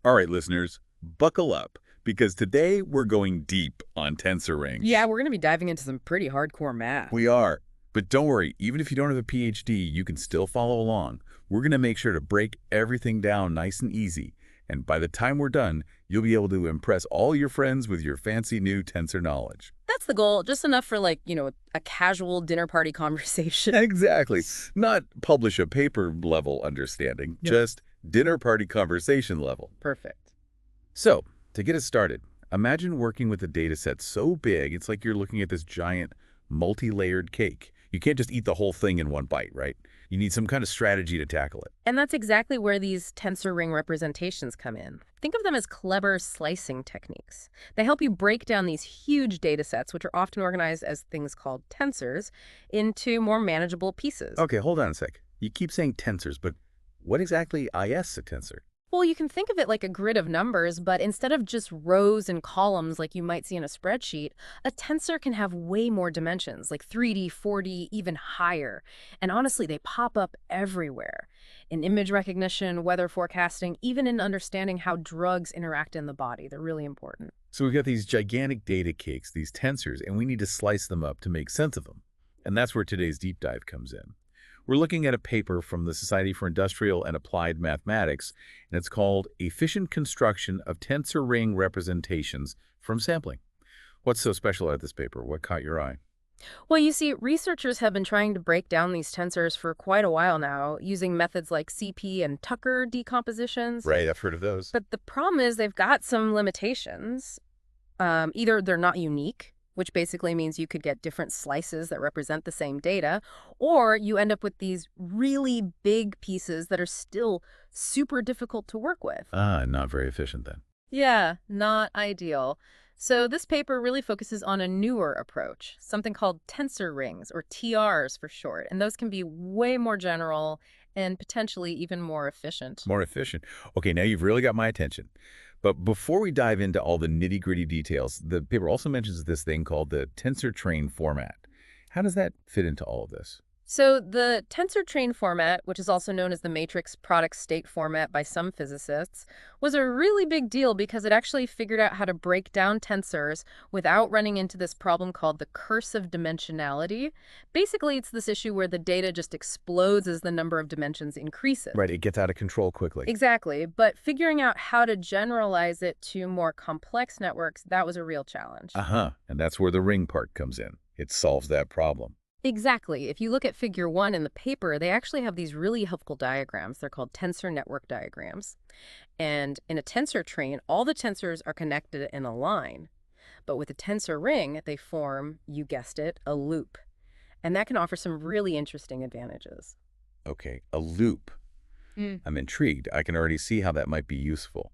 All right, listeners, buckle up, because today we're going deep on tensor Yeah, rings. we're going to be diving into some pretty hardcore We math. are. But don't worry, even if you don't have a PhD, you can still follow along. We're going to make sure to break everything down nice and easy. And by the time we're done, you'll be able to impress all your friends with your fancy new tensor knowledge. That's the goal, just enough for a casual dinner party conversation. Exactly. Not publish a paper level understanding, Yep. just dinner party conversation level. Perfect. So, to get us started, imagine working with a data set so big, it's like you're looking at this giant, multi-layered cake. You can't just eat the whole thing in one bite, right? You need some kind of strategy to tackle it. And that's exactly where these tensor ring representations come in. Think of them as clever slicing techniques. They help you break down these huge data sets, which are often organized as things called tensors, into more manageable pieces. Okay, hold on a sec. You keep saying tensors, but what exactly is a tensor? Well, you can think of it like a grid of numbers, but instead of just rows and columns like you might see in a spreadsheet, a tensor can have way more dimensions, like 3D, 4D, even higher. And honestly, they pop up everywhere. In image recognition, weather forecasting, even in understanding how drugs interact in the body. They're really important. So we've got these gigantic data cakes, these tensors, and we need to slice them up to make sense of them. And that's where today's deep dive comes in. We're looking at a paper from the Society for Industrial and Applied Mathematics, and it's called Efficient Construction of Tensor Ring Representations from Sampling. What's so special about this paper? What caught your eye? Well, you see, researchers have been trying to break down these tensors for quite a while now, using methods like CP and Tucker decompositions. Right, I've heard of those. But the problem is they've got some limitations. Either they're not unique, which basically means you could get different slices that represent the same data, or you end up with these really big pieces that are still super difficult to work with. Not very efficient then. Yeah, not ideal. So this paper really focuses on a newer approach, something called tensor rings, or TRs for short, and those can be way more general and potentially even more efficient. More efficient. Okay, now you've really got my attention. But before we dive into all the nitty-gritty details, the paper also mentions this thing called the tensor train format. How does that fit into all of this? So the tensor train format, which is also known as the matrix product state format by some physicists, was a really big deal because it actually figured out how to break down tensors without running into this problem called the curse of dimensionality. Basically, it's this issue where the data just explodes as the number of dimensions increases. Right, it gets out of control quickly. Exactly, but figuring out how to generalize it to more complex networks, that was a real challenge. Uh-huh, and that's where the ring part comes in. It solves that problem. Exactly. If you look at figure 1 in the paper, they actually have these really helpful diagrams. They're called tensor network diagrams. And in a tensor train, all the tensors are connected in a line. But with a tensor ring, they form, you guessed it, a loop. And that can offer some really interesting advantages. Okay, a loop. I'm intrigued. I can already see how that might be useful.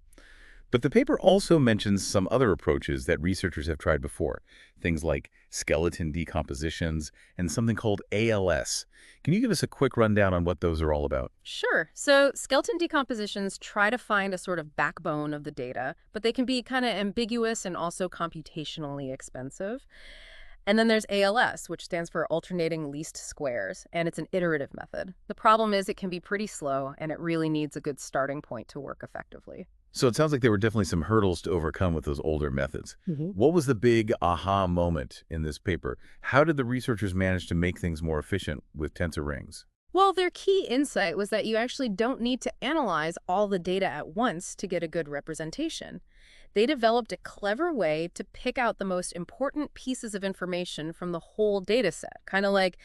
But the paper also mentions some other approaches that researchers have tried before, things like skeleton decompositions and something called ALS. Can you give us a quick rundown on what those are all about? Sure. So skeleton decompositions try to find a sort of backbone of the data, but they can be kind of ambiguous and also computationally expensive. And then there's ALS, which stands for alternating least squares, and it's an iterative method. The problem is it can be pretty slow, and it really needs a good starting point to work effectively. So it sounds like there were definitely some hurdles to overcome with those older methods. Mhm. What was the big aha moment in this paper? How did the researchers manage to make things more efficient with tensor rings? Well, their key insight was that you actually don't need to analyze all the data at once to get a good representation. They developed a clever way to pick out the most important pieces of information from the whole data set, kind of like,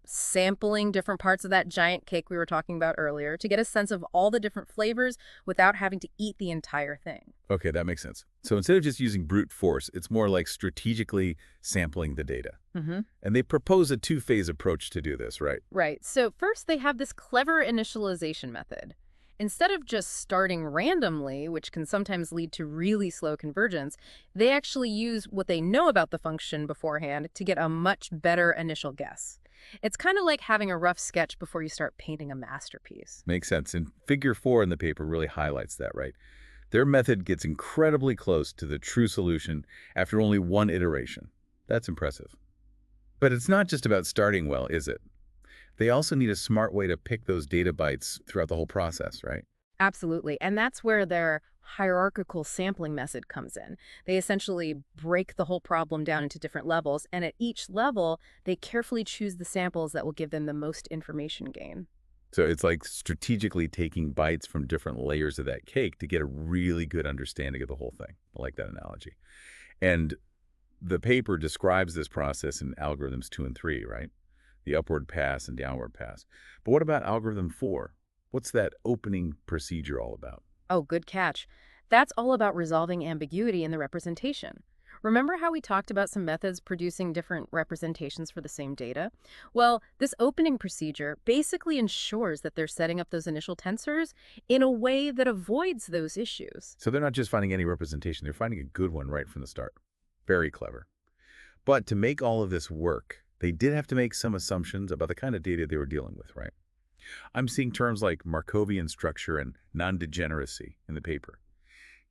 sampling different parts of that giant cake we were talking about earlier to get a sense of all the different flavors without having to eat the entire thing. Okay, that makes sense. So instead of just using brute force, it's more like strategically sampling the data. Mm-hmm. And they propose a two-phase approach to do this, right? Right. So first, they have this clever initialization method. Instead of just starting randomly, which can sometimes lead to really slow convergence, they actually use what they know about the function beforehand to get a much better initial guess. It's kind of like having a rough sketch before you start painting a masterpiece. Makes sense. And figure 4 in the paper really highlights that, right? Their method gets incredibly close to the true solution after only one iteration. That's impressive. But it's not just about starting well, is it? They also need a smart way to pick those data bytes throughout the whole process, right? Absolutely. And that's where their hierarchical sampling method comes in. They essentially break the whole problem down into different levels, and at each level, they carefully choose the samples that will give them the most information gain. So it's like strategically taking bites from different layers of that cake to get a really good understanding of the whole thing. I like that analogy. And the paper describes this process in algorithms 2 and 3, right? The upward pass and downward pass. But what about algorithm 4? What's that opening procedure all about? Oh, good catch. That's all about resolving ambiguity in the representation. Remember how we talked about some methods producing different representations for the same data? Well, this opening procedure basically ensures that they're setting up those initial tensors in a way that avoids those issues. So they're not just finding any representation, they're finding a good one right from the start. Very clever. But to make all of this work, they did have to make some assumptions about the kind of data they were dealing with, right? I'm seeing terms like Markovian structure and non-degeneracy in the paper.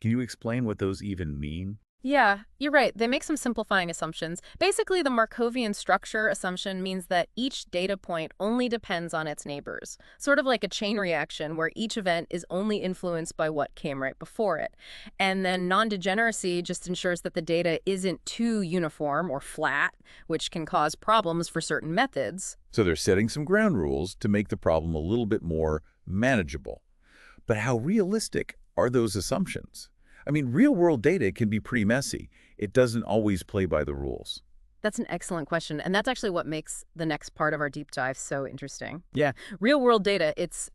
Can you explain what those even mean? Yeah, you're right. They make some simplifying assumptions. Basically, the Markovian structure assumption means that each data point only depends on its neighbors, sort of like a chain reaction where each event is only influenced by what came right before it. And then non-degeneracy just ensures that the data isn't too uniform or flat, which can cause problems for certain methods. So they're setting some ground rules to make the problem a little bit more manageable. But how realistic are those assumptions? I mean, real-world data can be pretty messy. It doesn't always play by the rules. That's an excellent question, and that's actually what makes the next part of our deep dive so interesting. Yeah, real-world data, it's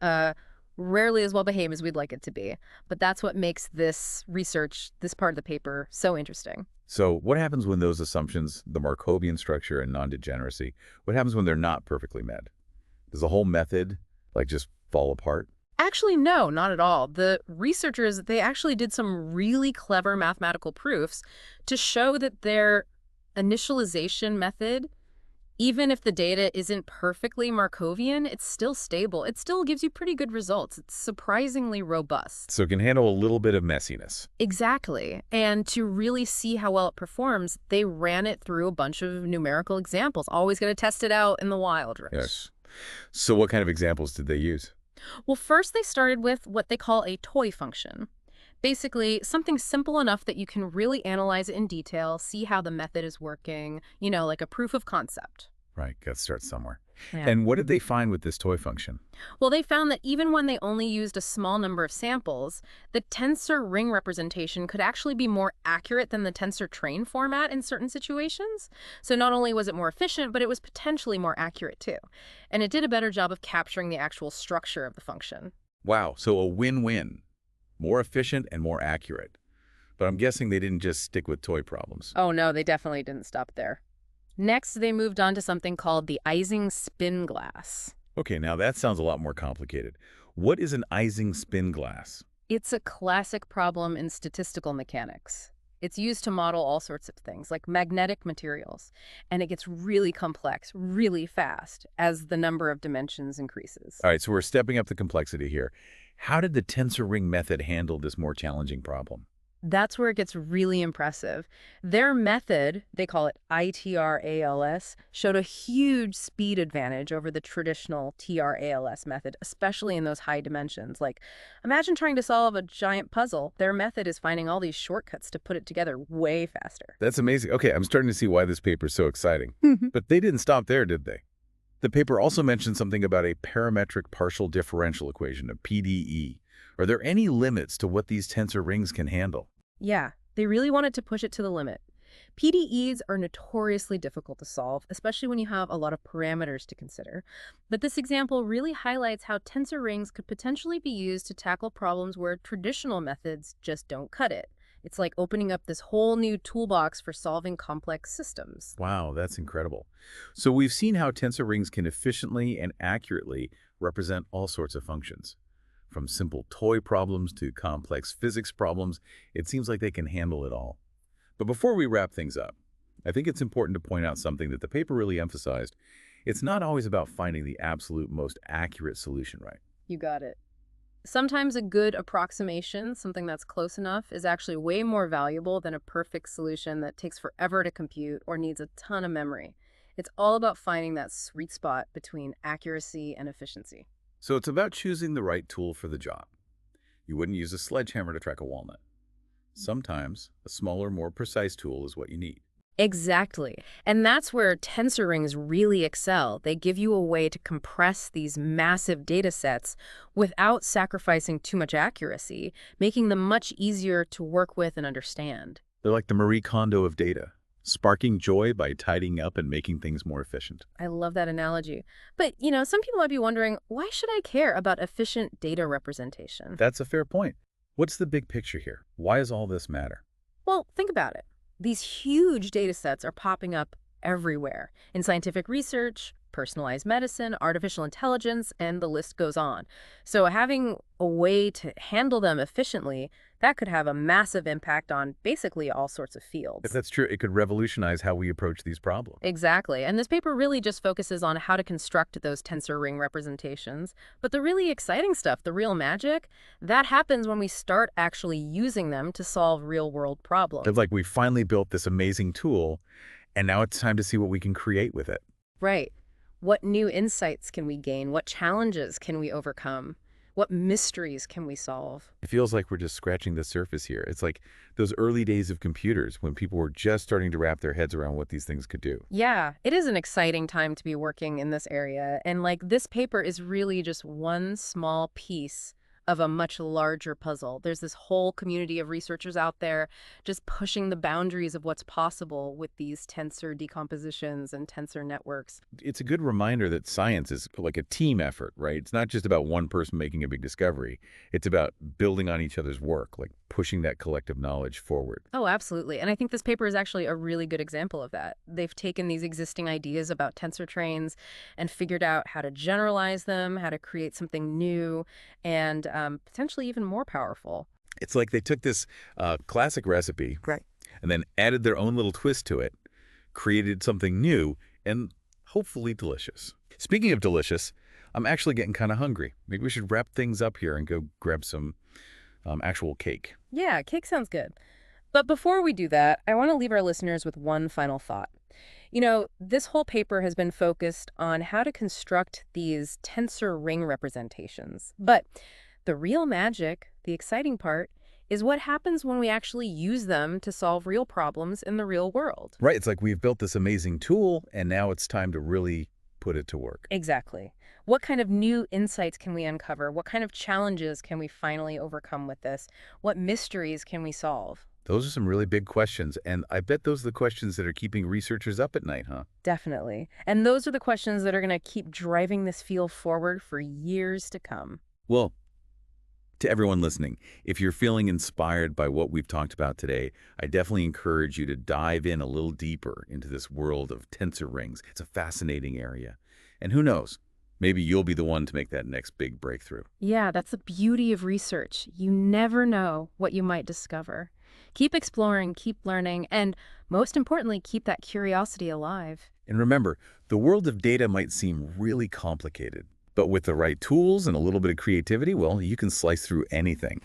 rarely as well behaved as we'd like it to be, but that's what makes this research, this part of the paper, so interesting. So what happens when those assumptions, the Markovian structure and non-degeneracy, what happens when they're not perfectly met? Does the whole method, like, just fall apart? Actually, no, not at all. The researchers, they actually did some really clever mathematical proofs to show that their initialization method, even if the data isn't perfectly Markovian, it's still stable. It still gives you pretty good results. It's surprisingly robust. So it can handle a little bit of messiness. Exactly. And to really see how well it performs, they ran it through a bunch of numerical examples. Always going to test it out in the wild, right? Yes. So what kind of examples did they use? Well, first they started with what they call a toy function. Basically, something simple enough that you can really analyze it in detail, see how the method is working, like a proof of concept. Right, got to start somewhere. Yeah. And what did they find with this toy function? Well, they found that even when they only used a small number of samples, the tensor ring representation could actually be more accurate than the tensor train format in certain situations. So not only was it more efficient, but it was potentially more accurate too. And it did a better job of capturing the actual structure of the function. Wow, so a win-win. More efficient and more accurate. But I'm guessing they didn't just stick with toy problems. Oh no, they definitely didn't stop there. Next, they moved on to something called the Ising spin glass. Okay, now that sounds a lot more complicated. What is an Ising spin glass? It's a classic problem in statistical mechanics. It's used to model all sorts of things, like magnetic materials, and it gets really complex, really fast, as the number of dimensions increases. All right, so we're stepping up the complexity here. How did the tensor ring method handle this more challenging problem? That's where it gets really impressive. Their method, they call it ITRALS, showed a huge speed advantage over the traditional TRALS method, especially in those high dimensions. Like, imagine trying to solve a giant puzzle. Their method is finding all these shortcuts to put it together way faster. That's amazing. Okay, I'm starting to see why this paper is so exciting. But they didn't stop there, did they? The paper also mentioned something about a parametric partial differential equation, a PDE. Are there any limits to what these tensor rings can handle? Yeah, they really wanted to push it to the limit. PDEs are notoriously difficult to solve, especially when you have a lot of parameters to consider. But this example really highlights how tensor rings could potentially be used to tackle problems where traditional methods just don't cut it. It's like opening up this whole new toolbox for solving complex systems. Wow, that's incredible. So we've seen how tensor rings can efficiently and accurately represent all sorts of functions. From simple toy problems to complex physics problems, it seems like they can handle it all. But before we wrap things up, I think it's important to point out something that the paper really emphasized. It's not always about finding the absolute most accurate solution, right? You got it. Sometimes a good approximation, something that's close enough, is actually way more valuable than a perfect solution that takes forever to compute or needs a ton of memory. It's all about finding that sweet spot between accuracy and efficiency. So it's about choosing the right tool for the job. You wouldn't use a sledgehammer to track a walnut. Sometimes a smaller, more precise tool is what you need. Exactly. And that's where tensor rings really excel. They give you a way to compress these massive data sets without sacrificing too much accuracy, making them much easier to work with and understand. They're like the Marie Kondo of data, sparking joy by tidying up and making things more efficient. I love that analogy. But, some people might be wondering, why should I care about efficient data representation? That's a fair point. What's the big picture here? Why does all this matter? Well, think about it. These huge data sets are popping up everywhere in scientific research, personalized medicine, artificial intelligence, and the list goes on. So having a way to handle them efficiently, that could have a massive impact on basically all sorts of If fields. that's true, it could revolutionize how we approach these problems. Exactly. And this paper really just focuses on how to construct those tensor ring representations. But the really exciting stuff, the real magic, that happens when we start actually using them to solve real-world It's problems. like we finally built this amazing tool, and now it's time to see what we can create with it. Right. What new insights can we gain? What challenges can we overcome? What mysteries can we solve? It feels like we're just scratching the surface here. It's like those early days of computers when people were just starting to wrap their heads around what these things could do. Yeah, it is an exciting time to be working in this area. And this paper is really just one small piece of a much larger puzzle. There's this whole community of researchers out there just pushing the boundaries of what's possible with these tensor decompositions and tensor networks. It's a good reminder that science is like a team effort, right? It's not just about one person making a big discovery. It's about building on each other's work, like pushing that collective knowledge forward. Oh, absolutely. And I think this paper is actually a really good example of that. They've taken these existing ideas about tensor trains and figured out how to generalize them, how to create something new and potentially even more powerful. It's like they took this classic recipe Right. and then added their own little twist to it, created something new and hopefully delicious. Speaking of delicious, I'm actually getting kind of hungry. Maybe we should wrap things up here and go grab some actual cake. Yeah, cake sounds good. But before we do that, I want to leave our listeners with one final thought. This whole paper has been focused on how to construct these tensor ring representations. But the real magic, the exciting part, is what happens when we actually use them to solve real problems in the real world. Right, it's like we've built this amazing tool, and now it's time to really put it to work. Exactly. What kind of new insights can we uncover? What kind of challenges can we finally overcome with this? What mysteries can we solve? Those are some really big questions, and I bet those are the questions that are keeping researchers up at night, huh? Definitely. And those are the questions that are going to keep driving this field forward for years to come. Well, to everyone listening, if you're feeling inspired by what we've talked about today, I definitely encourage you to dive in a little deeper into this world of tensor rings. It's a fascinating area. And who knows, maybe you'll be the one to make that next big breakthrough. Yeah, that's the beauty of research. You never know what you might discover. Keep exploring, keep learning, and most importantly, keep that curiosity alive. And remember, the world of data might seem really complicated, but with the right tools and a little bit of creativity, well, you can slice through anything.